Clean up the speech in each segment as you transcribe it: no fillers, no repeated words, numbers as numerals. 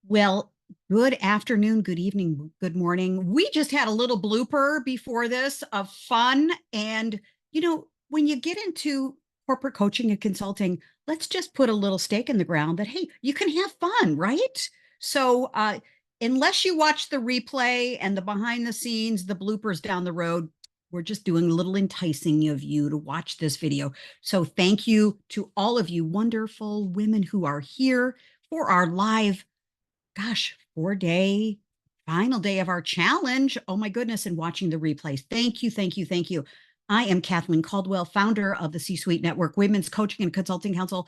Well, good afternoon, good evening, good morning. We just had a little blooper before this of fun. And, when you get into corporate coaching and consulting, let's just put a little stake in the ground that, hey, you can have fun, right? So, unless you watch the replay and the behind the scenes, the bloopers down the road, we're just doing a little enticing of you to watch this video. So, thank you to all of you wonderful women who are here for our live 4-day final day of our challenge. Oh my goodness. And watching the replays. Thank you. Thank you. Thank you. I am Kathleen Caldwell, founder of the C-Suite Network Women's Coaching and Consulting Council.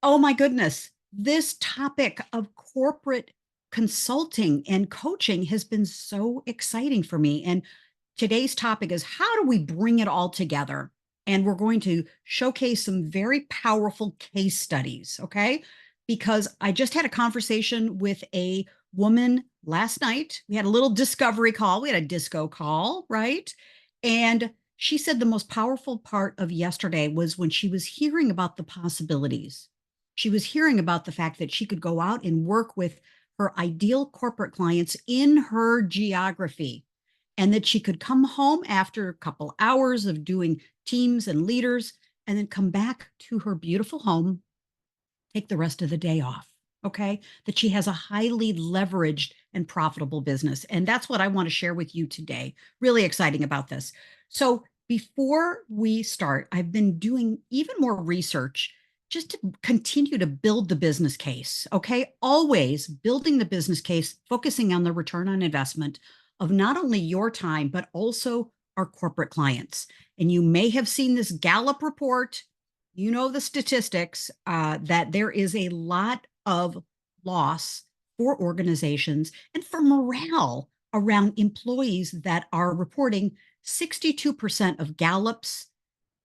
Oh my goodness. This topic of corporate consulting and coaching has been so exciting for me. And today's topic is how do we bring it all together? And we're going to showcase some very powerful case studies, okay? Because I just had a conversation with a woman last night. We had a little discovery call, we had a disco call, right? And she said the most powerful part of yesterday was when she was hearing about the possibilities. She was hearing about the fact that she could go out and work with her ideal corporate clients in her geography, and that she could come home after a couple hours of doing teams and leaders and then come back to her beautiful home, take the rest of the day off. Okay. That she has a highly leveraged and profitable business. And that's what I want to share with you today. Really exciting about this. So before we start, I've been doing even more research just to continue to build the business case. Okay. Always building the business case, focusing on the return on investment of not only your time, but also our corporate clients. And you may have seen this Gallup report, the statistics, that there is a lot of loss for organizations and for morale around employees that are reporting 62% of Gallup's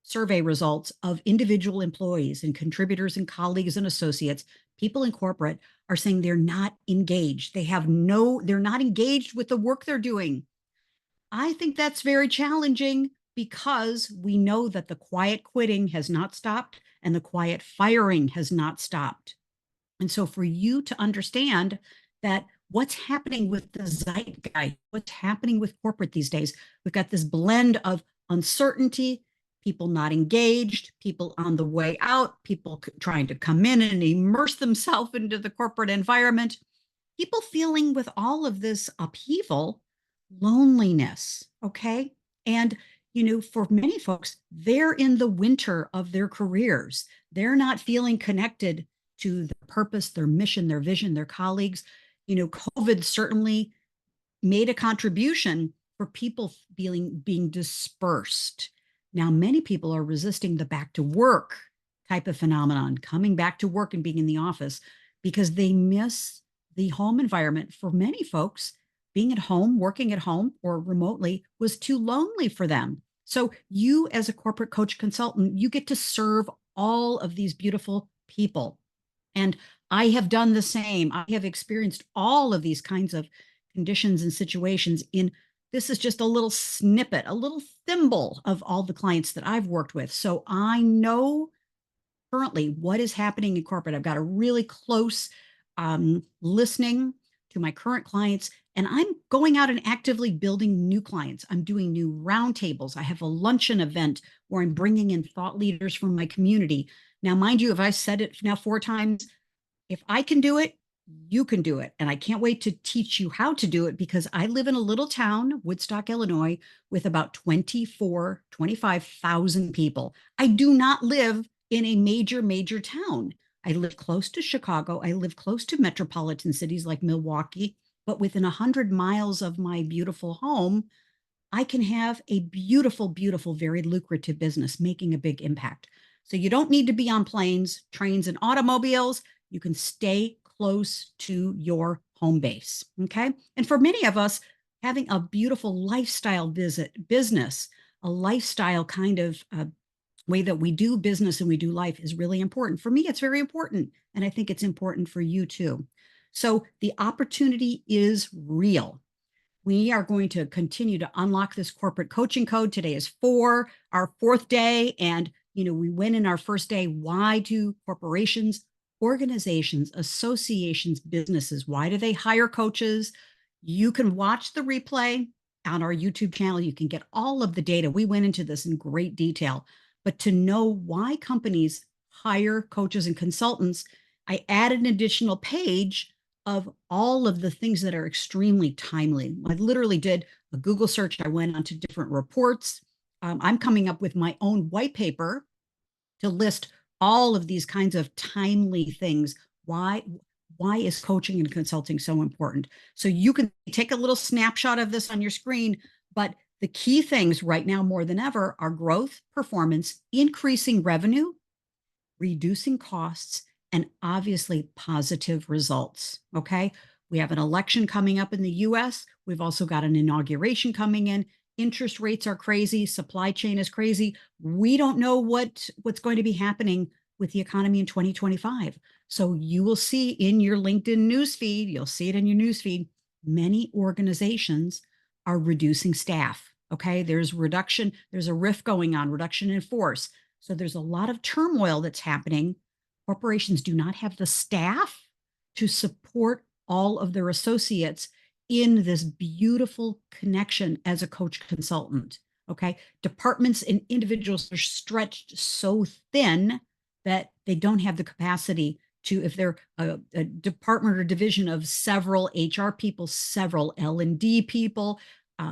survey results of individual employees and contributors and colleagues and associates, people in corporate, are saying they're not engaged. They're not engaged with the work they're doing. I think that's very challenging because we know that the quiet quitting has not stopped and the quiet firing has not stopped. And so for you to understand that what's happening with the zeitgeist, what's happening with corporate these days, we've got this blend of uncertainty, people not engaged, people on the way out, people trying to come in and immerse themselves into the corporate environment, people feeling with all of this upheaval, loneliness. Okay. And, for many folks, they're in the winter of their careers. They're not feeling connected to their purpose, their mission, their vision, their colleagues. COVID certainly made a contribution for people being dispersed. Now, many people are resisting the back to work type of phenomenon, coming back to work and being in the office because they miss the home environment. For many folks, being at home, working at home or remotely was too lonely for them. So you as a corporate coach consultant, you get to serve all of these beautiful people. And I have done the same. I have experienced all of these kinds of conditions and situations in this is just a little snippet, a little thimble of all the clients that I've worked with. So I know currently what is happening in corporate. I've got a really close listening to my current clients, and I'm going out and actively building new clients. I'm doing new roundtables. I have a luncheon event where I'm bringing in thought leaders from my community. Now, mind you, if I said it now 4 times, if I can do it, you can do it. And I can't wait to teach you how to do it because I live in a little town, Woodstock, Illinois, with about 25,000 people. I do not live in a major town. I live close to Chicago. I live close to metropolitan cities like Milwaukee, but within 100 miles of my beautiful home, I can have a beautiful, very lucrative business making a big impact. So you don't need to be on planes, trains, and automobiles. You can stay close to your home base. Okay. And for many of us, having a beautiful lifestyle business, a lifestyle kind of way that we do business and we do life is really important. For me, it's very important. And I think it's important for you too. So the opportunity is real. We are going to continue to unlock this corporate coaching code. Today is our fourth day. And, we went in our first day. Why do corporations organizations, associations, businesses, why do they hire coaches? You can watch the replay on our YouTube channel. You can get all of the data. We went into this in great detail. But to know why companies hire coaches and consultants, I added an additional page of all of the things that are extremely timely. I literally did a Google search. I went onto different reports. I'm coming up with my own white paper to list all of these kinds of timely things. Why is coaching and consulting so important? So you can take a little snapshot of this on your screen, but the key things right now more than ever are growth, performance, increasing revenue, reducing costs, and obviously positive results. Okay. We have an election coming up in the US. We've also got an inauguration coming in. Interest rates are crazy. Supply chain is crazy. We don't know what's going to be happening with the economy in 2025. So you will see in your LinkedIn newsfeed, you'll see it in your newsfeed, many organizations are reducing staff. Okay. There's reduction, there's a rift going on, reduction in force. So there's a lot of turmoil that's happening. Corporations do not have the staff to support all of their associates in this beautiful connection as a coach consultant. Okay. Departments and individuals are stretched so thin that they don't have the capacity to, if they're a department or division of several HR people, several L&D people,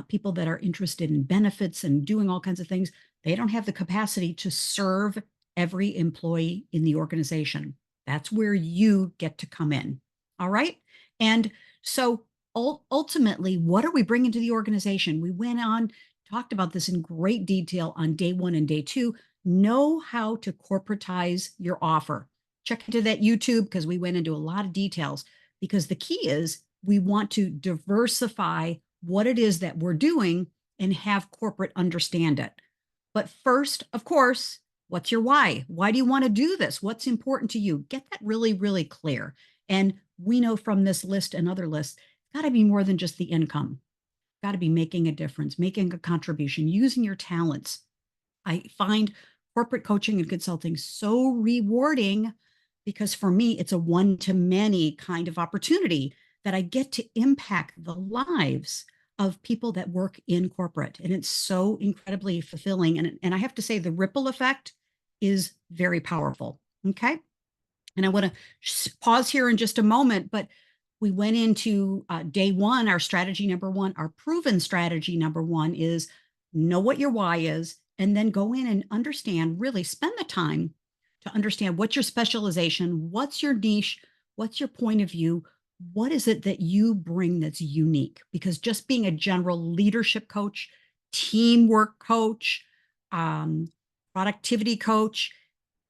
people that are interested in benefits and doing all kinds of things, they don't have the capacity to serve every employee in the organization. That's where you get to come in. All right. And so ultimately, what are we bringing to the organization? We went on, talked about this in great detail on day 1 and day 2. Know how to corporatize your offer. Check into that YouTube because we went into a lot of details, because the key is we want to diversify what it is that we're doing and have corporate understand it. But first, of course, what's your why? Why do you want to do this? What's important to you? Get that really, really clear. And we know from this list and other lists, it's got to be more than just the income. It's got to be making a difference, making a contribution, using your talents. I find corporate coaching and consulting so rewarding because for me, it's a one-to-many kind of opportunity that I get to impact the lives of people that work in corporate. And it's so incredibly fulfilling. And I have to say, the ripple effect is very powerful. Okay. And I want to pause here in just a moment, but we went into day 1, our strategy number 1, our proven strategy number 1 is know what your why is, and then go in and understand, really spend the time to understand what's your specialization, what's your niche, what's your point of view, what is it that you bring that's unique? Because just being a general leadership coach, teamwork coach, productivity coach,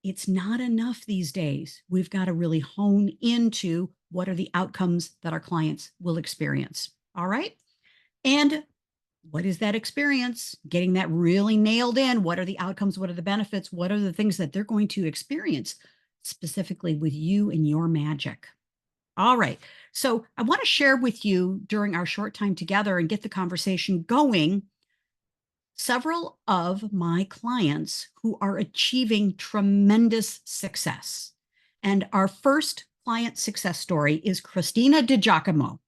it's not enough these days. We've got to really hone into what are the outcomes that our clients will experience. All right. And what is that experience? Getting that really nailed in. What are the outcomes? What are the benefits? What are the things that they're going to experience specifically with you and your magic? All right. So I want to share with you during our short time together and get the conversation going several of my clients who are achieving tremendous success. And our first client success story is Christina DiGiacomo.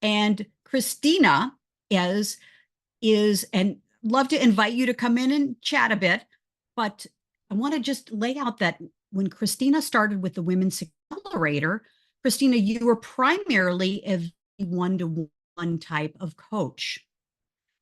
And Christina is, and love to invite you to come in and chat a bit, but I want to just lay out that when Christina started with the Women's Accelerator, Christina, you were primarily a one-to-one type of coach,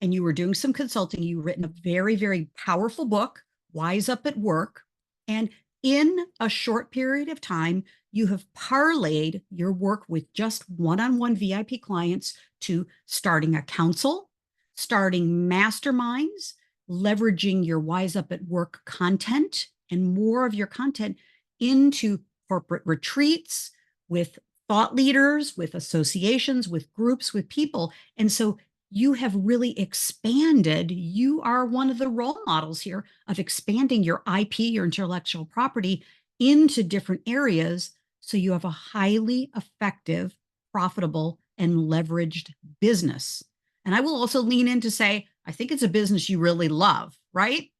and you were doing some consulting. You've written a very, very powerful book, Wise Up at Work. And in a short period of time, you have parlayed your work with just one-on-one VIP clients to starting a council, starting masterminds, leveraging your Wise Up at Work content and more of your content into corporate retreats with thought leaders, with associations, with groups, with people. And so you have really expanded. You are one of the role models here of expanding your IP, your intellectual property, into different areas. So you have a highly effective, profitable, and leveraged business. And I will also lean in to say, I think it's a business you really love, right?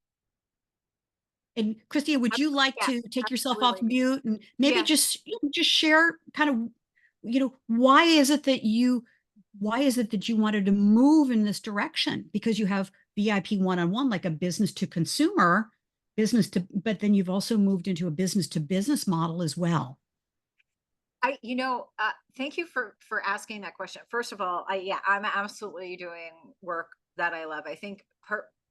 And Christina, would you like Yeah, to take yourself off absolutely. mute and maybe Yeah. just share kind of, why is it that you wanted to move in this direction? Because you have VIP one-on-one, like a business to consumer, but then you've also moved into a business to business model as well. Thank you for asking that question. First of all, I'm absolutely doing work that I love. I think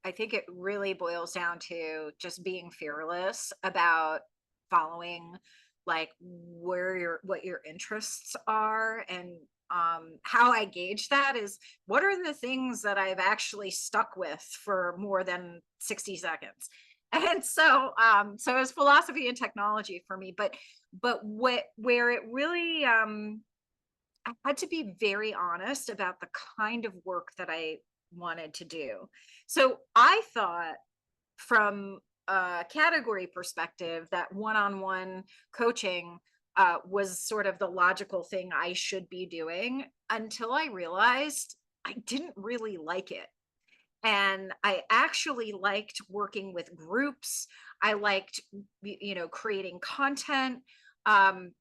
it really boils down to just being fearless about following like what your interests are. And how I gauge that is, what are the things that I've actually stuck with for more than 60 seconds. And so it's philosophy and technology for me. But where it really I had to be very honest about the kind of work that I wanted to do. So I thought, from a category perspective, that one-on-one coaching was sort of the logical thing I should be doing, until I realized I didn't really like it. And I actually liked working with groups. I liked, creating content. Um,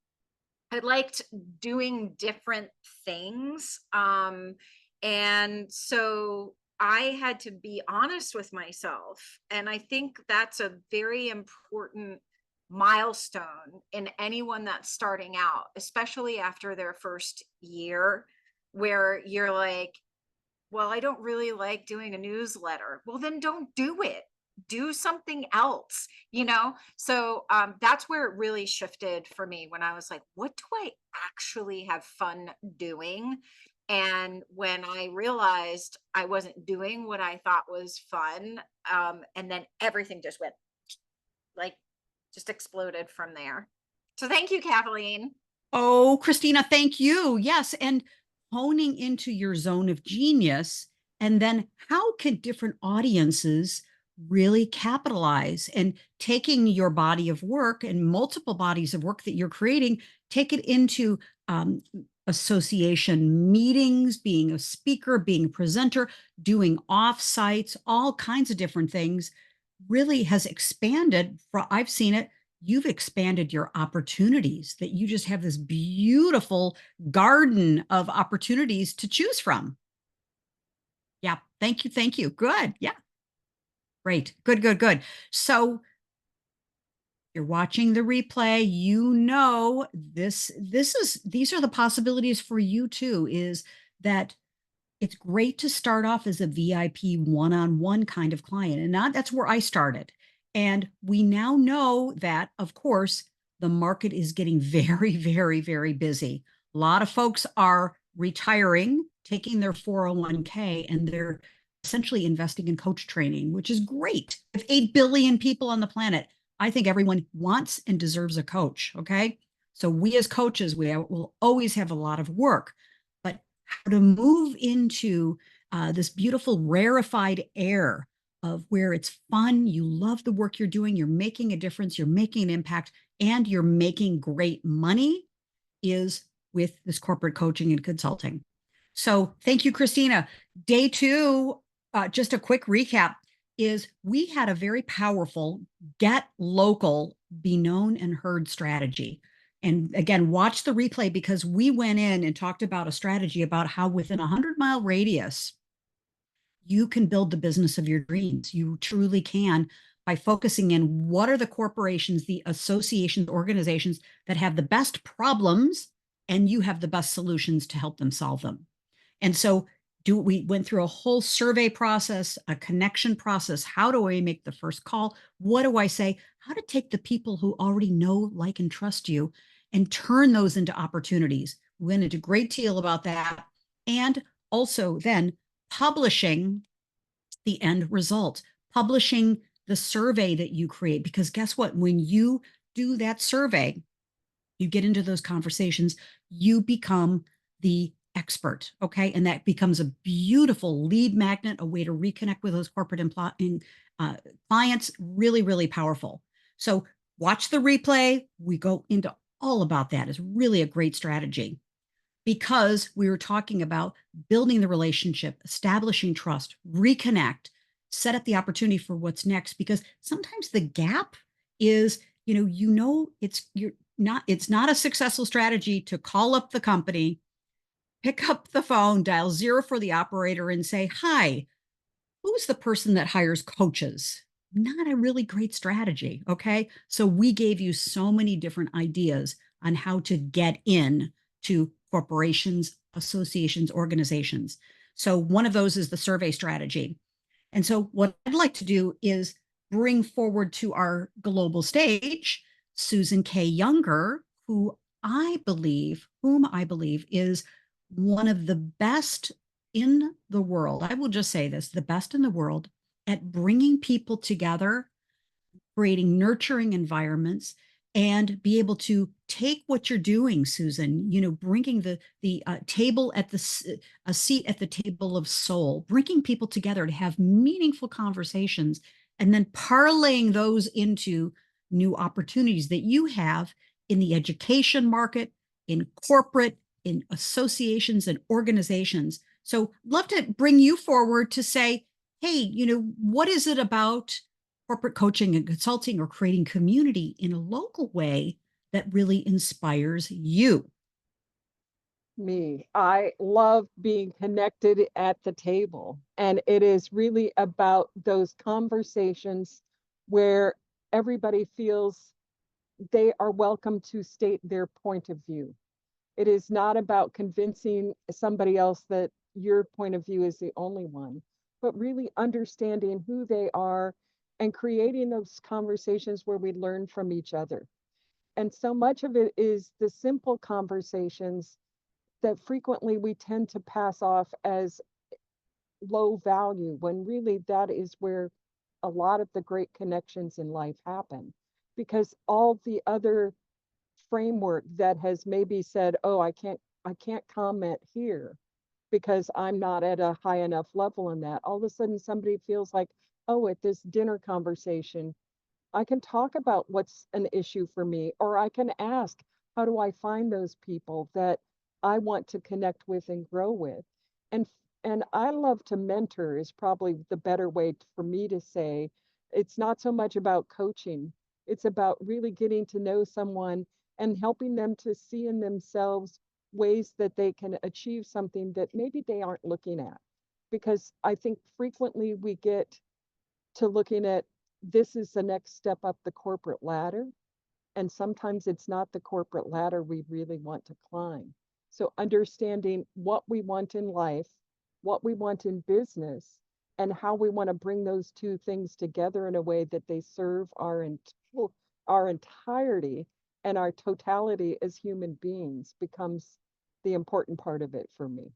I liked doing different things. And so I had to be honest with myself. And I think that's a very important milestone in anyone that's starting out, especially after their first year, where you're like, well, I don't really like doing a newsletter. Well, then don't do it. Do something else, you know? So that's where it really shifted for me, when I was like, what do I actually have fun doing? And when I realized I wasn't doing what I thought was fun, and then everything just went like, just exploded from there. So thank you, Kathleen. Oh, Christina, thank you. Yes. And honing into your zone of genius. And then how can different audiences really capitalize, and taking your body of work and multiple bodies of work that you're creating, take it into association meetings, being a speaker, being a presenter, doing offsites, all kinds of different things, really has expanded. I've seen it. You've expanded your opportunities, that you just have this beautiful garden of opportunities to choose from. Yeah. Thank you. Thank you. Good. Yeah. Great. Good, good, good. So you're watching the replay, these are the possibilities for you too, is that it's great to start off as a VIP one-on-one kind of client. And that's where I started. And we now know that, of course, the market is getting very, very, very busy. A lot of folks are retiring, taking their 401k, and they're essentially investing in coach training, which is great. With 8 billion people on the planet, I think everyone wants and deserves a coach. Okay. So we as coaches, will always have a lot of work, but how to move into this beautiful rarefied air of where it's fun, you love the work you're doing, you're making a difference, you're making an impact, and you're making great money, is with this corporate coaching and consulting. So thank you, Christina. Day two, just a quick recap, is we had a very powerful get local, be known and heard strategy. And again, watch the replay, because we went in and talked about a strategy about how within a 100-mile radius, you can build the business of your dreams. You truly can, by focusing in what are the corporations, the associations, organizations that have the best problems, and you have the best solutions to help them solve them. And so we went through a whole survey process, a connection process. How do I make the first call? What do I say? How to take the people who already know, like, and trust you, and turn those into opportunities. We went into a great deal about that. And also then publishing the end result, publishing the survey that you create. Because guess what? When you do that survey, you get into those conversations, you become the expert. Okay. And that becomes a beautiful lead magnet, a way to reconnect with those corporate clients. Really, really powerful. So watch the replay. We go into all about that. It's really a great strategy, because we were talking about building the relationship, establishing trust, reconnect, set up the opportunity for what's next, because sometimes the gap is, it's not a successful strategy to call up the company, pick up the phone, dial zero for the operator and say, hi, who's the person that hires coaches? Not a really great strategy. Okay. So we gave you so many different ideas on how to get in to corporations, associations, organizations. So one of those is the survey strategy. And so what I'd like to do is bring forward to our global stage Susan K. Younger, whom I believe is one of the best in the world. I will just say this, the best in the world at bringing people together, creating nurturing environments, and be able to take what you're doing, Susan, bringing the table at a seat at the table of soul, bringing people together to have meaningful conversations, and then parlaying those into new opportunities that you have in the education market, in corporate, in associations and organizations. So love to bring you forward to say, hey, what is it about corporate coaching and consulting or creating community in a local way that really inspires you? Me. I love being connected at the table. And it is really about those conversations where everybody feels they are welcome to state their point of view. It is not about convincing somebody else that your point of view is the only one, but really understanding who they are and creating those conversations where we learn from each other. And so much of it is the simple conversations that frequently we tend to pass off as low value when really that is where a lot of the great connections in life happen, because all the other framework that has maybe said, oh, I can't comment here because I'm not at a high enough level in that, all of a sudden somebody feels like, oh, at this dinner conversation I can talk about what's an issue for me, or I can ask, how do I find those people that I want to connect with and grow with? And and I love to mentor is probably the better way for me to say. It's not so much about coaching. It's about really getting to know someone and helping them to see in themselves ways that they can achieve something that maybe they aren't looking at. Because I think frequently we get to looking at this is the next step up the corporate ladder. And sometimes it's not the corporate ladder we really want to climb. So understanding what we want in life, what we want in business, and how we want to bring those two things together in a way that they serve our entirety and our totality as human beings becomes the important part of it for me.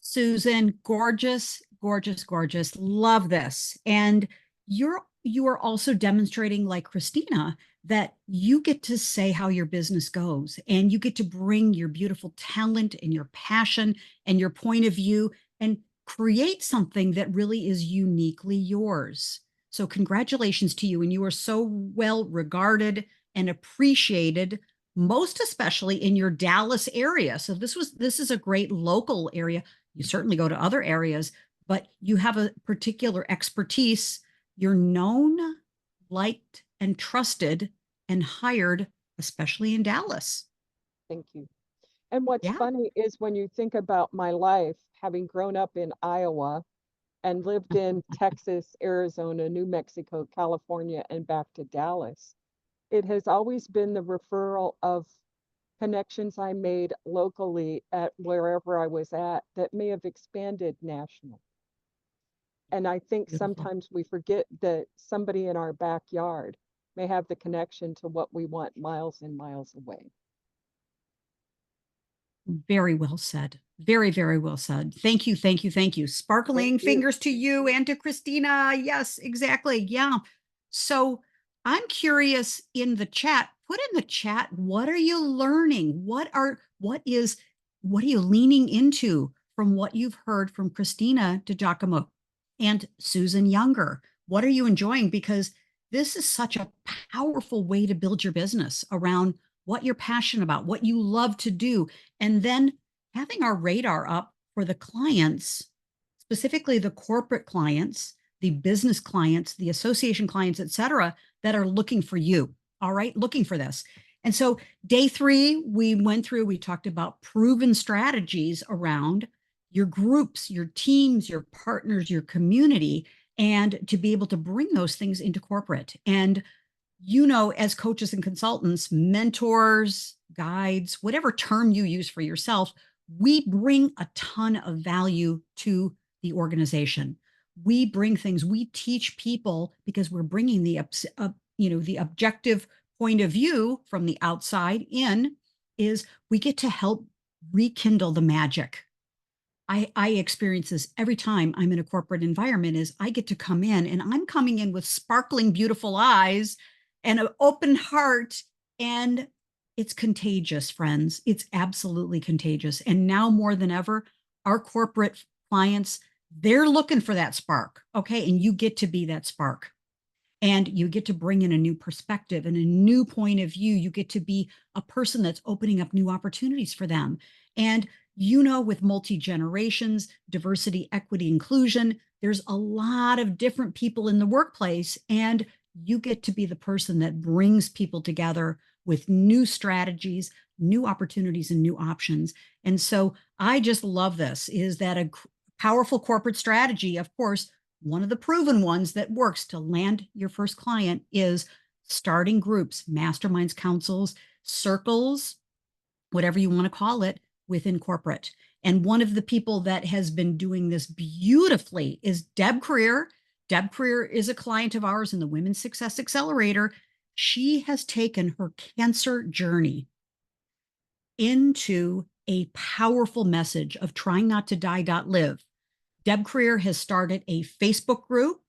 Susan, gorgeous, gorgeous, gorgeous. Love this. And you are also demonstrating, like Christina, that you get to say how your business goes and you get to bring your beautiful talent and your passion and your point of view and create something that really is uniquely yours. So congratulations to you. And you are so well regarded and appreciated, most especially in your Dallas area. So this is a great local area. You certainly go to other areas, but you have a particular expertise. You're known, liked, and trusted and hired, especially in Dallas. Thank you. And what's Yeah. funny is when you think about my life, having grown up in Iowa and lived in Texas, Arizona, New Mexico, California, and back to Dallas, it has always been the referral of connections I made locally at wherever I was at that may have expanded national. And I think Beautiful. sometimes we forget that somebody in our backyard may have the connection to what we want miles and miles away. Very well said. Very, very well said. Thank you. Thank you. Thank you. Thank Sparkling you. fingers to you and to Christina. Yes, exactly. Yeah. So I'm curious in the chat, put in the chat, what are you learning? What are you leaning into from what you've heard from Christina DiGiacomo and Susan Younger? What are you enjoying? Because this is such a powerful way to build your business around what you're passionate about, what you love to do, and then having our radar up for the clients, specifically the corporate clients, the business clients, the association clients, et cetera, that are looking for you. All right, looking for this. And so day 3, we talked about proven strategies around your groups, your teams, your partners, your community, and to be able to bring those things into corporate. And as coaches and consultants, mentors, guides, whatever term you use for yourself, we bring a ton of value to the organization. We bring things, we teach people because we're bringing the objective point of view from the outside in is we get to help rekindle the magic. I experience this every time I'm in a corporate environment is I get to come in and I'm coming in with sparkling, beautiful eyes and an open heart. And it's contagious, friends. It's absolutely contagious. And now more than ever, our corporate clients, they're looking for that spark. Okay. And you get to be that spark. And you get to bring in a new perspective and a new point of view. You get to be a person that's opening up new opportunities for them. And with multi-generations, diversity, equity, inclusion, there's a lot of different people in the workplace, and you get to be the person that brings people together with new strategies, new opportunities, and new options. And so I just love this, is that a powerful corporate strategy, of course, one of the proven ones that works to land your first client is starting groups, masterminds, councils, circles, whatever you want to call it, within corporate. And one of the people that has been doing this beautifully is Deb Creer. Deb Creer is a client of ours in the Women's Success Accelerator. She has taken her cancer journey into a powerful message of trying not to die, live. Deb Creer has started a Facebook group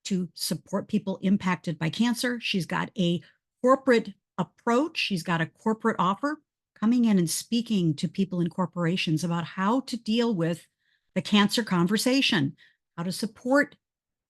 to support people impacted by cancer. She's got a corporate approach. She's got a corporate offer, coming in and speaking to people in corporations about how to deal with the cancer conversation, how to support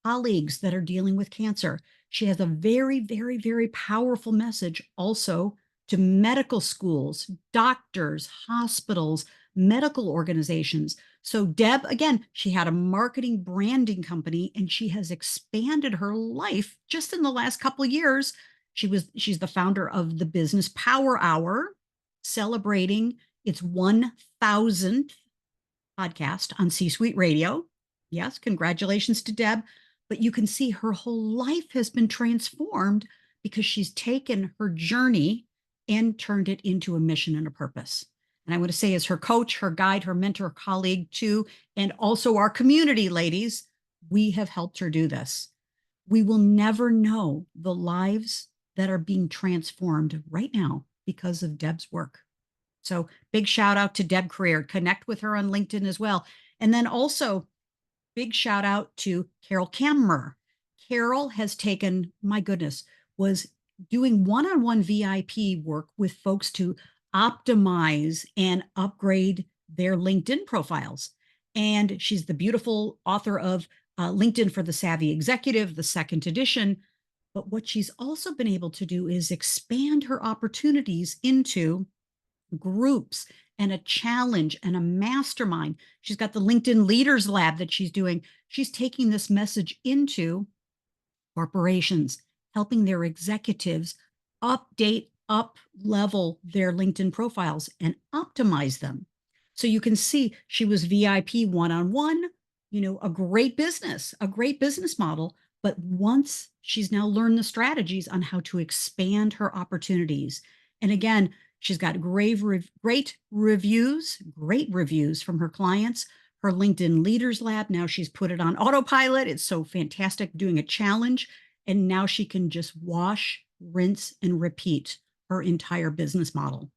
colleagues that are dealing with cancer. She has a very, very, very powerful message also to medical schools, doctors, hospitals, medical organizations. So Deb, again, she had a marketing branding company and she has expanded her life just in the last couple of years. She's the founder of the Business Power Hour, celebrating its 1,000th podcast on C-Suite Radio. Yes, congratulations to Deb. But you can see her whole life has been transformed because she's taken her journey and turned it into a mission and a purpose. And I want to say, as her coach, her guide, her mentor, colleague too, and also our community, ladies, we have helped her do this. We will never know the lives that are being transformed right now because of Deb's work. So big shout out to Deb Creer. Connect with her on LinkedIn as well. And then also big shout out to Carol Kammer. Carol has taken, my goodness, was doing one-on-one VIP work with folks to optimize and upgrade their LinkedIn profiles. And she's the beautiful author of LinkedIn for the Savvy Executive, the second edition. But what she's also been able to do is expand her opportunities into groups and a challenge and a mastermind. She's got the LinkedIn Leaders Lab that she's doing. She's taking this message into corporations, helping their executives update, up level their LinkedIn profiles and optimize them. So you can see she was VIP one-on-one, a great business model. But once she's now learned the strategies on how to expand her opportunities. And again, she's got great reviews from her clients. Her LinkedIn Leaders Lab, now she's put it on autopilot. It's so fantastic, doing a challenge. And now she can just wash, rinse, and repeat her entire business model.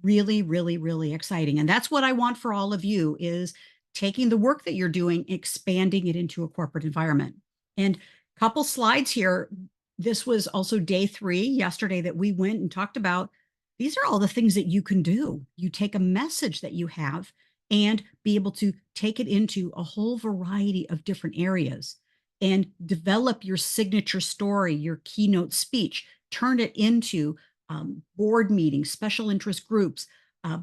Really, really, really exciting. And that's what I want for all of you, is taking the work that you're doing, expanding it into a corporate environment. And a couple slides here. This was also day 3 yesterday that we went and talked about. These are all the things that you can do. You take a message that you have and be able to take it into a whole variety of different areas and develop your signature story, your keynote speech, turn it into board meetings, special interest groups,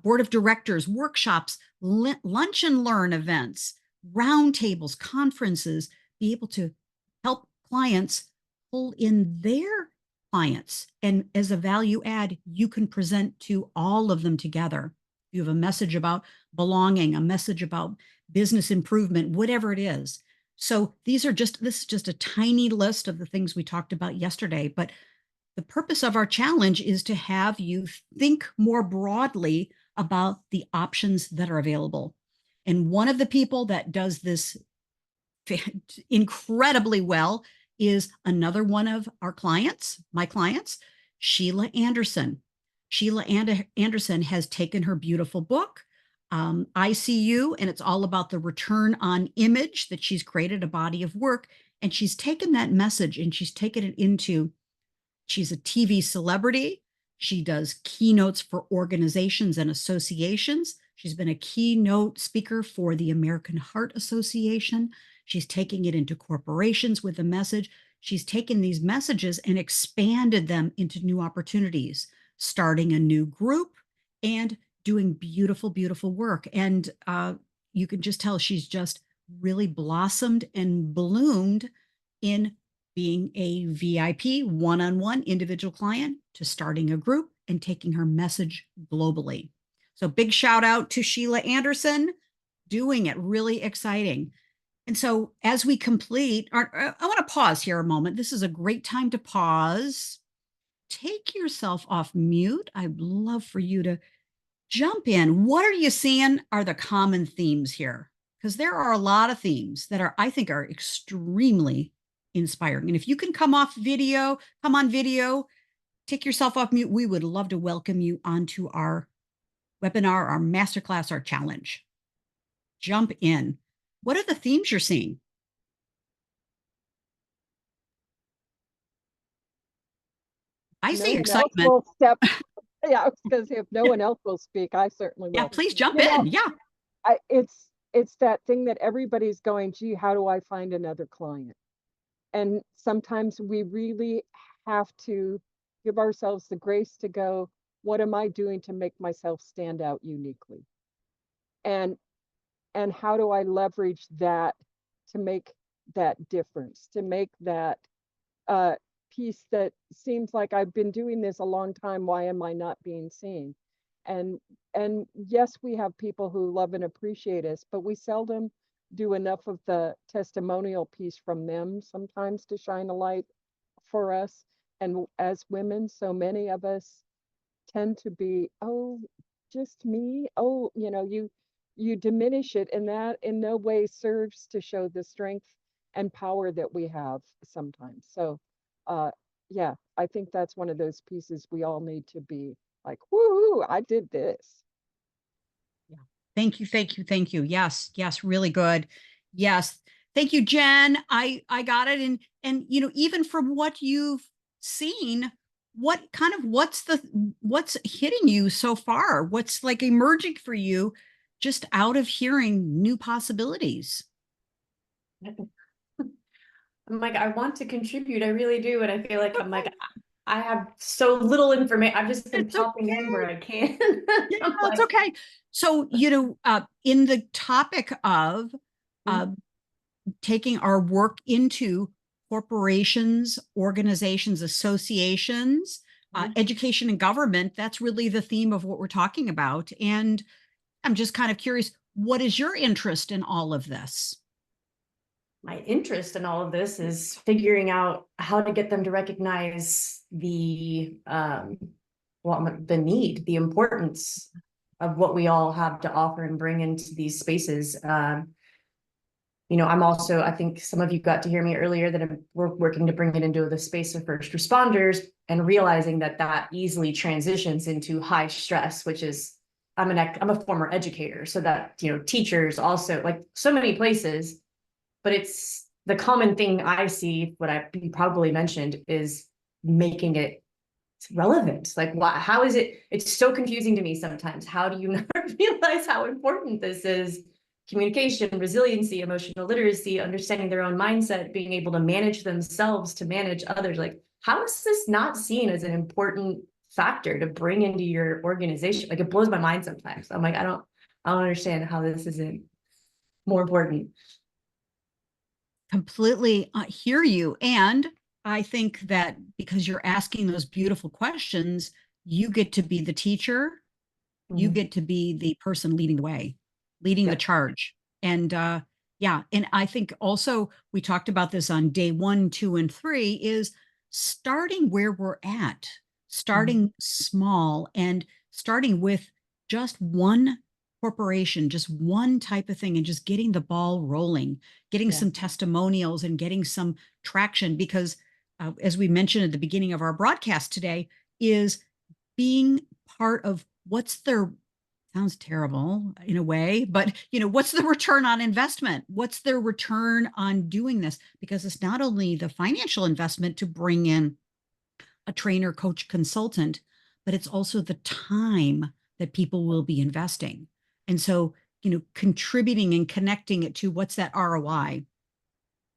board of directors, workshops, lunch and learn events, roundtables, conferences, be able to help clients pull in their clients. And as a value add, you can present to all of them together. You have a message about belonging, a message about business improvement, whatever it is. So this is just a tiny list of the things we talked about yesterday, but the purpose of our challenge is to have you think more broadly about the options that are available. And one of the people that does this incredibly well is another one of our clients, my clients, Sheila Anderson. Sheila Anderson has taken her beautiful book, ICU, and it's all about the return on image that she's created, a body of work. And she's taken that message and she's taken it into, she's a TV celebrity. She does keynotes for organizations and associations. She's been a keynote speaker for the American Heart Association. She's taking it into corporations with a message. She's taken these messages and expanded them into new opportunities, starting a new group and doing beautiful, beautiful work. And you can just tell she's just really blossomed and bloomed in being a VIP one-on-one individual client to starting a group and taking her message globally. So big shout out to Sheila Anderson, doing it, really exciting. And so as we complete, I want to pause here a moment. This is a great time to pause. Take yourself off mute. I'd love for you to jump in. What are you seeing are the common themes here? Because there are a lot of themes that are, I think, are extremely inspiring. And if you can come on video, take yourself off mute. We would love to welcome you onto our webinar, our masterclass, our challenge. Jump in. What are the themes you're seeing? I see excitement. Will step. Yeah, I was going to say, if no one else will speak, I certainly will. Yeah, please jump in. Yeah. It's that thing that everybody's going, gee, how do I find another client? And sometimes we really have to give ourselves the grace to go, what am I doing to make myself stand out uniquely? And how do I leverage that to make that difference, to make that piece that seems like I've been doing this a long time, why am I not being seen? And yes, we have people who love and appreciate us, but we seldom do enough of the testimonial piece from them sometimes to shine a light for us. And as women, so many of us tend to be, oh, just me. Oh, you diminish it, and that in no way serves to show the strength and power that we have sometimes. So yeah, I think that's one of those pieces we all need to be like, whoo, I did this. Yeah. Thank you. Thank you. Thank you. Yes. Yes. Really good. Yes. Thank you, Jen. I got it. And, even from what you've seen, what's hitting you so far? What's like emerging for you just out of hearing new possibilities? I'm like, I want to contribute. I really do. And I feel like I'm like, I have so little information. I've just been popping in where I can. Yeah, it's okay. So, in the topic of taking our work into corporations, organizations, associations, education and government, that's really the theme of what we're talking about. And I'm just kind of curious, what is your interest in all of this? My interest in all of this is figuring out how to get them to recognize the need, the importance of what we all have to offer and bring into these spaces. I'm also, I think some of you got to hear me earlier that we're working to bring it into the space of first responders and realizing that easily transitions into high stress, which is, I'm a former educator. So that, teachers also, like so many places, but it's the common thing I see, you probably mentioned, is making it relevant. Like, how is it? It's so confusing to me sometimes. How do you not realize how important this is? Communication, resiliency, emotional literacy, understanding their own mindset, being able to manage themselves, to manage others. Like, how is this not seen as an important factor to bring into your organization? Like, it blows my mind sometimes. I'm like, I don't understand how this isn't more important. Completely hear you. And I think that because you're asking those beautiful questions, you get to be the teacher, you Mhm. get to be the person leading the way, leading the Yep. charge. And yeah, and I think also we talked about this on day 1, 2, and 3 is starting where we're at, starting small and starting with just one corporation, just one type of thing, and just getting the ball rolling, getting Yeah. some testimonials and getting some traction. Because as we mentioned at the beginning of our broadcast today, is being part of what's their sounds terrible in a way, but what's the return on investment? What's their return on doing this? Because it's not only the financial investment to bring in a trainer, coach, consultant, but it's also the time that people will be investing. And so, contributing and connecting it to what's that ROI,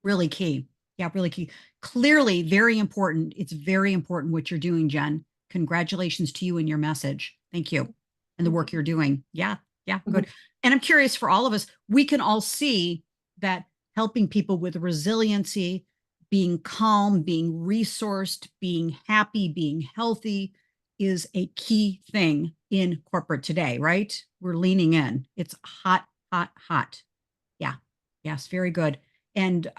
really key. Yeah, really key. Clearly, very important. It's very important what you're doing, Jen. Congratulations to you and your message. Thank you. And the work you're doing. Yeah, yeah, good. And I'm curious for all of us, we can all see that helping people with resiliency, being calm, being resourced, being happy, being healthy is a key thing in corporate today, right? We're leaning in. It's hot, hot, hot. Yeah. Yes, very good. And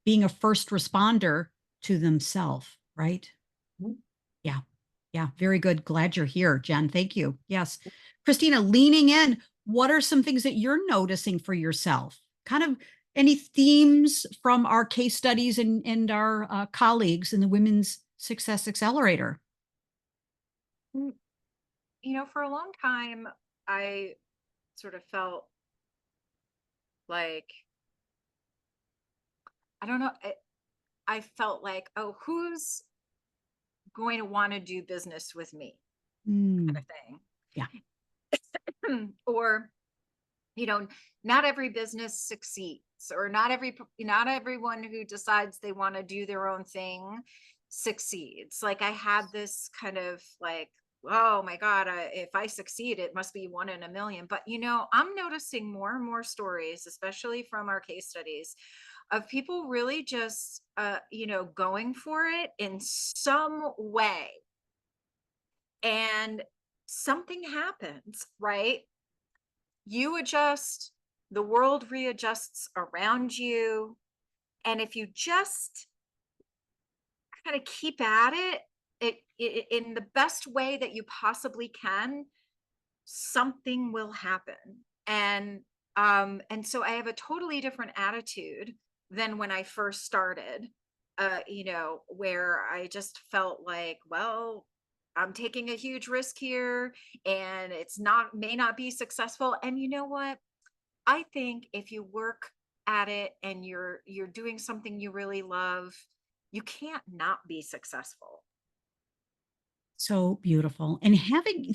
being a first responder to themselves, right? Mhm. Yeah. Yeah. Very good. Glad you're here, Jen. Thank you. Yes. Christina, leaning in, what are some things that you're noticing for yourself? Kind of any themes from our case studies and our colleagues in the Women's Success Accelerator? Mm, for a long time, I sort of felt like, I don't know, I felt like, oh, who's going to want to do business with me kind Mm, of thing. yeah. Or, you know, not every business succeeds, or not everyone who decides they want to do their own thing succeeds. Like I had this kind of like, oh my God, if I succeed, it must be 1 in a million. But, I'm noticing more and more stories, especially from our case studies, of people really just, going for it in some way. And something happens, right? You adjust, the world readjusts around you. And if you just kind of keep at it in the best way that you possibly can, something will happen. And so I have a totally different attitude than when I first started, where I just felt like, well, I'm taking a huge risk here and may not be successful. And you know what? I think if you work at it and you're doing something you really love, you can't not be successful. So beautiful. And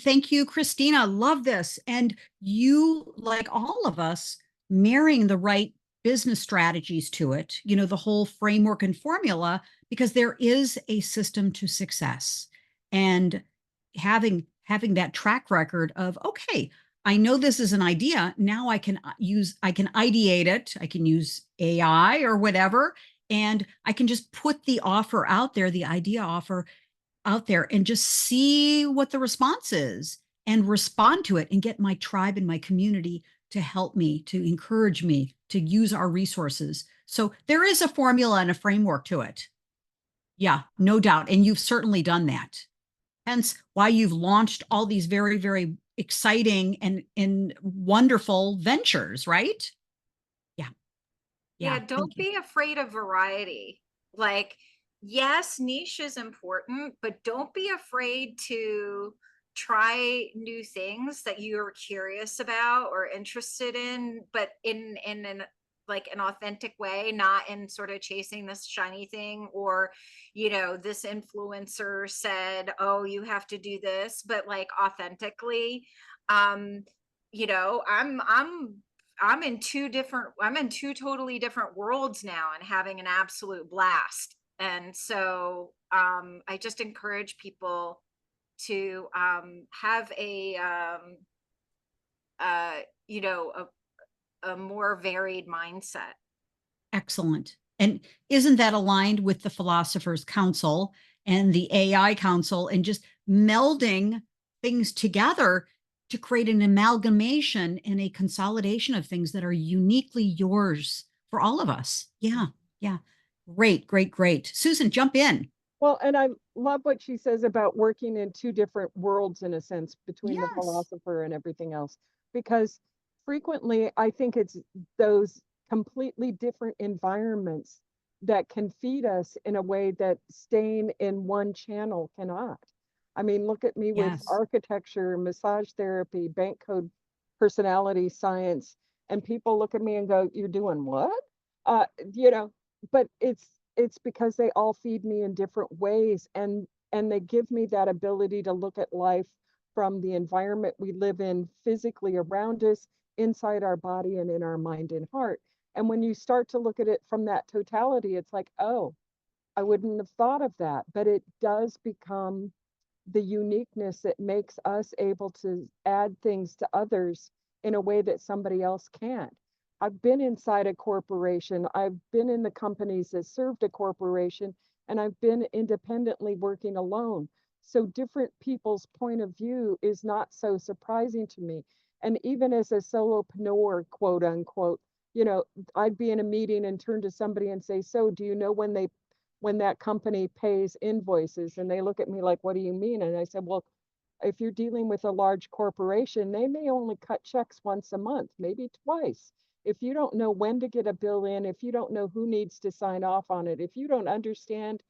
thank you, Christina. Love this. And you, like all of us, marrying the right business strategies to it, the whole framework and formula, because there is a system to success. And having that track record of, okay, I know this is an idea. Now I can ideate it. I can use AI or whatever, and I can just put the offer out there, the idea offer out there and just see what the response is and respond to it and get my tribe and my community to help me, to encourage me to use our resources. So there is a formula and a framework to it. Yeah, no doubt. And you've certainly done that. Hence why you've launched all these very, very exciting and wonderful ventures, right? Yeah. Yeah, Yeah. don't Thank you. be afraid of variety. Like, yes, niche is important, but don't be afraid to try new things that you're curious about or interested in, but in an like an authentic way, not in sort of chasing this shiny thing, or this influencer said, oh, you have to do this, but like authentically. um I'm in two totally different worlds now and having an absolute blast. And so I just encourage people to have a a more varied mindset. Excellent. And isn't that aligned with the Philosopher's Council and the AI Council and just melding things together to create an amalgamation and a consolidation of things that are uniquely yours for all of us? Yeah, yeah. Great, great, great. Susan, jump in. Well, and I love what she says about working in two different worlds, in a sense, between the Yes. philosopher and everything else, because frequently I think it's those completely different environments that can feed us in a way that staying in one channel cannot. I mean, look at me with Yes. architecture, massage therapy, bank code, personality science, and people look at me and go, "You're doing what?" Uh, you know, but it's because they all feed me in different ways, and they give me that ability to look at life from the environment we live in physically around us, inside our body and in our mind and heart. And when you start to look at it from that totality, it's like, oh, I wouldn't have thought of that, but it does become the uniqueness that makes us able to add things to others in a way that somebody else can't. I've been inside a corporation, I've been in the companies that served a corporation, and I've been independently working alone. So different people's point of view is not so surprising to me. And even as a solopreneur, quote unquote, I'd be in a meeting and turn to somebody and say, "So do you know when that company pays invoices?" And they look at me like, "What do you mean?" And I said, "Well, if you're dealing with a large corporation, they may only cut checks once a month, maybe twice. If you don't know when to get a bill in, if you don't know who needs to sign off on it, if you don't understand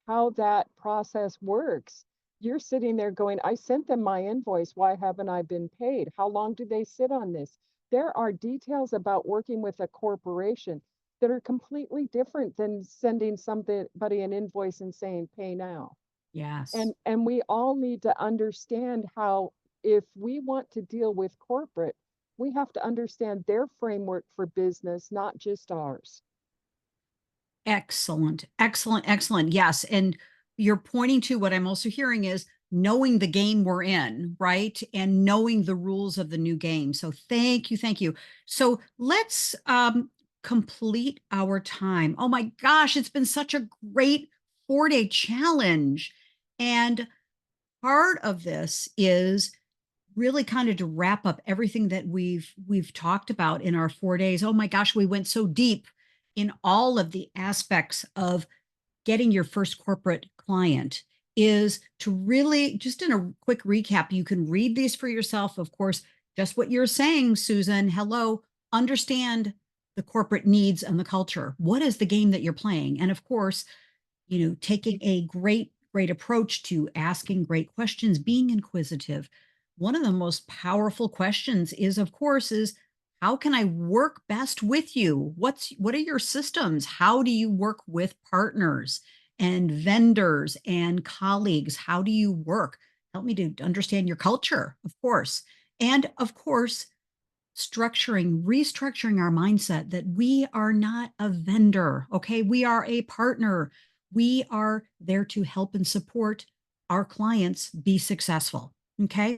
how that process works, you're sitting there going, I sent them my invoice. Why haven't I been paid? How long do they sit on this?" There are details about working with a corporation that are completely different than sending somebody an invoice and saying, "Pay now." Yes. And we all need to understand how, if we want to deal with corporate, we have to understand their framework for business, not just ours. Excellent, excellent, excellent. Yes. And you're pointing to what I'm also hearing is knowing the game we're in, right? And knowing the rules of the new game. So thank you, thank you. So let's complete our time. Oh my gosh, it's been such a great 4-day challenge. And part of this is really kind of to wrap up everything that we've talked about in our 4 days. Oh my gosh, we went so deep in all of the aspects of getting your first corporate client. Is to really, just in a quick recap, you can read these for yourself. Of course, just what you're saying, Susan. Hello, understand the corporate needs and the culture. What is the game that you're playing? And of course, taking a great approach to asking great questions, being inquisitive. One of the most powerful questions is, of course, is how can I work best with you? What are your systems? How do you work with partners and vendors and colleagues? How do you work? Help me to understand your culture, of course. And of course, restructuring our mindset that we are not a vendor. Okay. We are a partner. We are there to help and support our clients be successful. Okay.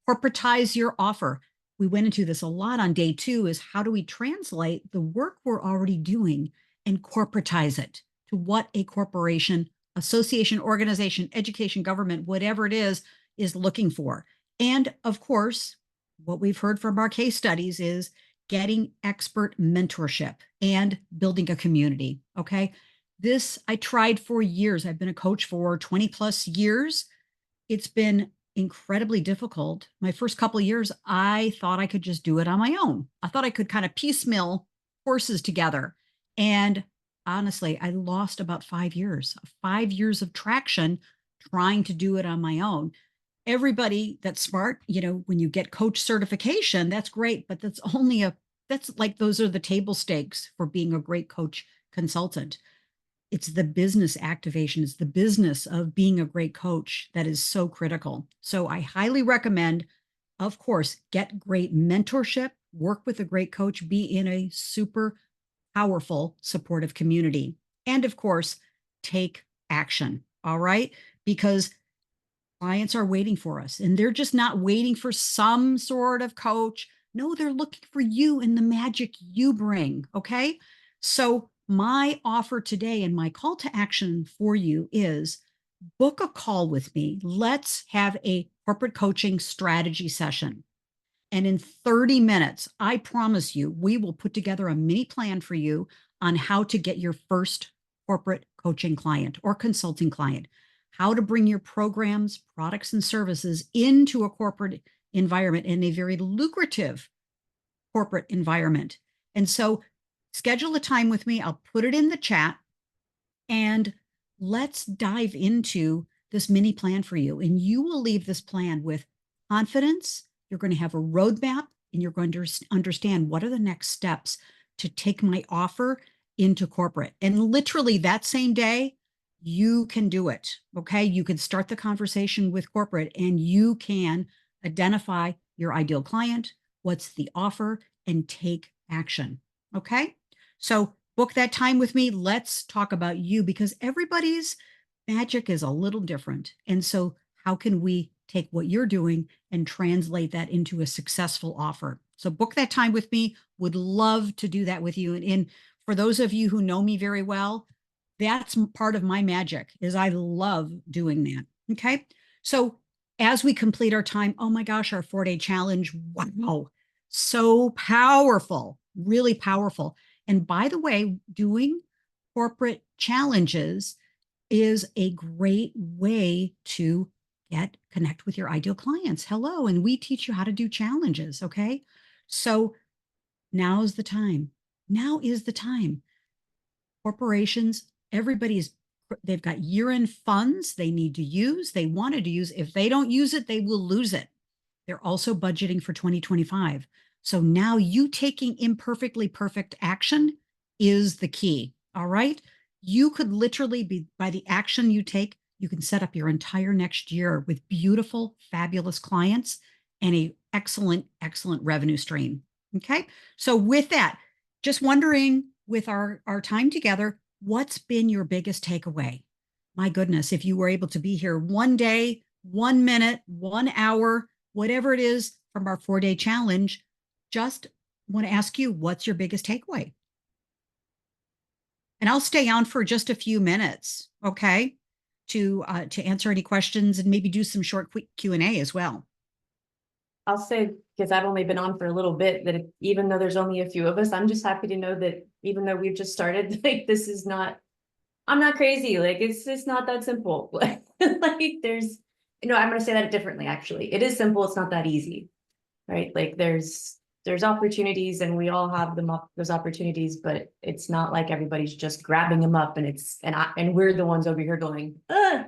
Corporatize your offer. We went into this a lot on day 2 is how do we translate the work we're already doing and corporatize it to what a corporation, association, organization, education, government, whatever it is looking for. And of course, what we've heard from our case studies is getting expert mentorship and building a community. Okay. This I tried for years. I've been a coach for 20 plus years. It's been incredibly difficult. My first couple of years, I thought I could just do it on my own. I thought I could kind of piecemeal courses together. And honestly, I lost about 5 years, 5 years of traction trying to do it on my own. Everybody that's smart, when you get coach certification, that's great, but that's like, those are the table stakes for being a great coach consultant. It's the business activation, it's the business of being a great coach that is so critical. So I highly recommend, of course, get great mentorship, work with a great coach, be in a super powerful, supportive community. And of course, take action. All right. Because clients are waiting for us and they're just not waiting for some sort of coach. No, they're looking for you and the magic you bring. Okay. So, my offer today and my call to action for you is book a call with me. Let's have a corporate coaching strategy session. And in 30 minutes, I promise you, we will put together a mini plan for you on how to get your first corporate coaching client or consulting client, how to bring your programs, products, and services into a corporate environment in a very lucrative corporate environment. And so schedule a time with me. I'll put it in the chat and let's dive into this mini plan for you. And you will leave this plan with confidence. You're going to have a roadmap and you're going to understand what are the next steps to take my offer into corporate. And literally that same day, you can do it. Okay. You can start the conversation with corporate and you can identify your ideal client, what's the offer, and take action. Okay. So book that time with me. Let's talk about you because everybody's magic is a little different. And so, how can we take what you're doing and translate that into a successful offer? So, book that time with me. Would love to do that with you. And for those of you who know me very well, that's part of my magic is I love doing that. Okay. So, as we complete our time, oh my gosh, our 4-day challenge. Wow. So powerful, really powerful. And by the way, doing corporate challenges is a great way to connect with your ideal clients. Hello. And we teach you how to do challenges. Okay. So now is the time. Now is the time. Corporations, they've got year-end funds they need to use, they wanted to use. If they don't use it, they will lose it. They're also budgeting for 2025. So now you taking imperfectly perfect action is the key. All right. You could literally be, by the action you take, you can set up your entire next year with beautiful, fabulous clients and a excellent, excellent revenue stream. Okay. So with that, just wondering with our time together, what's been your biggest takeaway? My goodness, if you were able to be here one day, 1 minute, 1 hour, whatever it is from our 4-day challenge, just want to ask you, what's your biggest takeaway? And I'll stay on for just a few minutes, okay, to answer any questions and maybe do some short quick Q&A as well. I'll say, because I've only been on for a little bit, that even though there's only a few of us, I'm just happy to know that even though we've just started, like this is not, I'm not crazy. Like it's not that simple. Like there's, I'm going to say that differently. Actually, it is simple. It's not that easy, right? Like there's opportunities and we all have those opportunities, but it's not like everybody's just grabbing them up and we're the ones over here going, ah.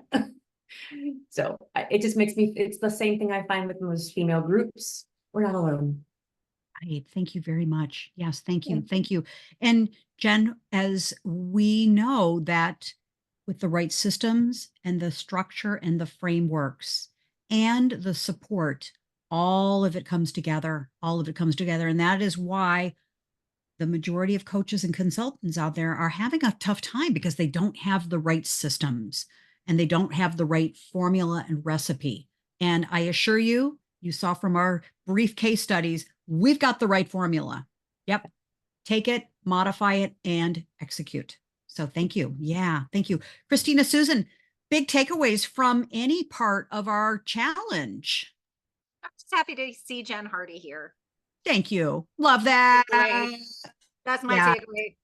So it just makes me, it's the same thing I find with most female groups. We're not alone. Right. Thank you very much. Yes, thank you. Yeah. Thank you. And Jen, as we know that with the right systems and the structure and the frameworks and the support, all of it comes together. All of it comes together. And that is why the majority of coaches and consultants out there are having a tough time because they don't have the right systems and they don't have the right formula and recipe. And I assure you, you saw from our brief case studies, we've got the right formula. Yep. Take it, modify it, and execute. So thank you. Yeah, thank you. Christina, Susan, big takeaways from any part of our challenge. I'm just happy to see Jen Hardy here. Thank you. Love that. That's my Yeah. takeaway.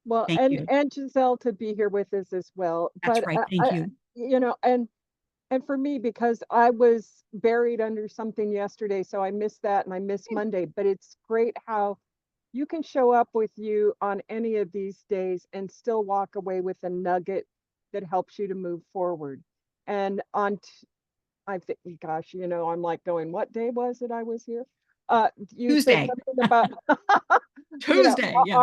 Well, Thank and you. Giselle to be here with us as well. That's But right. Thank you. and for me, because I was buried under something yesterday, so I missed that and I missed Monday. But it's great how you can show up with you on any of these days and still walk away with a nugget that helps you to move forward. And I think, gosh, I'm like going, what day was it I was here? You said Tuesday. something about Tuesday. Yeah.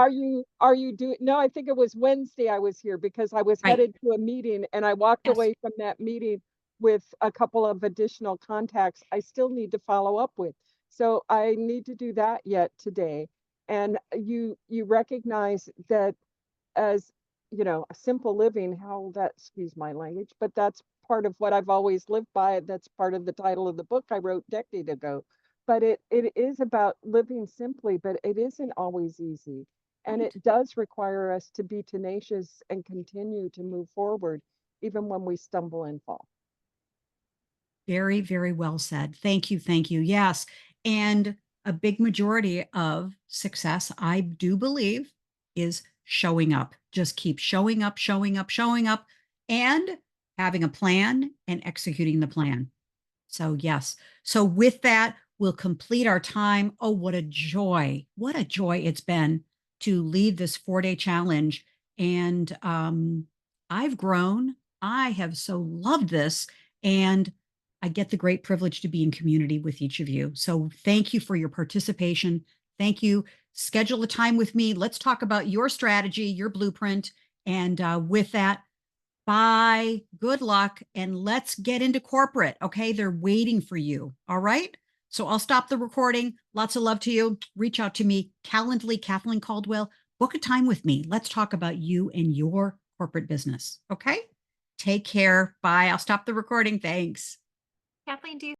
are you doing, no, I think it was Wednesday I was here because I was Right. headed to a meeting and I walked Yes. away from that meeting with a couple of additional contacts I still need to follow up with. So I need to do that yet today. And you recognize that as, a simple living, how that, excuse my language, but that's part of what I've always lived by. That's part of the title of the book I wrote a decade ago. but it is about living simply, but it isn't always easy. And Right. it does require us to be tenacious and continue to move forward, even when we stumble and fall. Very, very well said. Thank you. Thank you. Yes. And a big majority of success, I do believe, is showing up. Just keep showing up, showing up, showing up, and having a plan and executing the plan. So, yes. So, with that, we'll complete our time. Oh, what a joy. What a joy it's been to lead this 4-day challenge. And I've grown. I have so loved this. And I get the great privilege to be in community with each of you. So, thank you for your participation. Thank you. Schedule a time with me. Let's talk about your strategy, your blueprint. And with that, bye, good luck, and let's get into corporate. Okay. They're waiting for you. All right. So I'll stop the recording. Lots of love to you. Reach out to me, Calendly, Kathleen Caldwell. Book a time with me. Let's talk about you and your corporate business. Okay. Take care. Bye. I'll stop the recording. Thanks. Kathleen, do you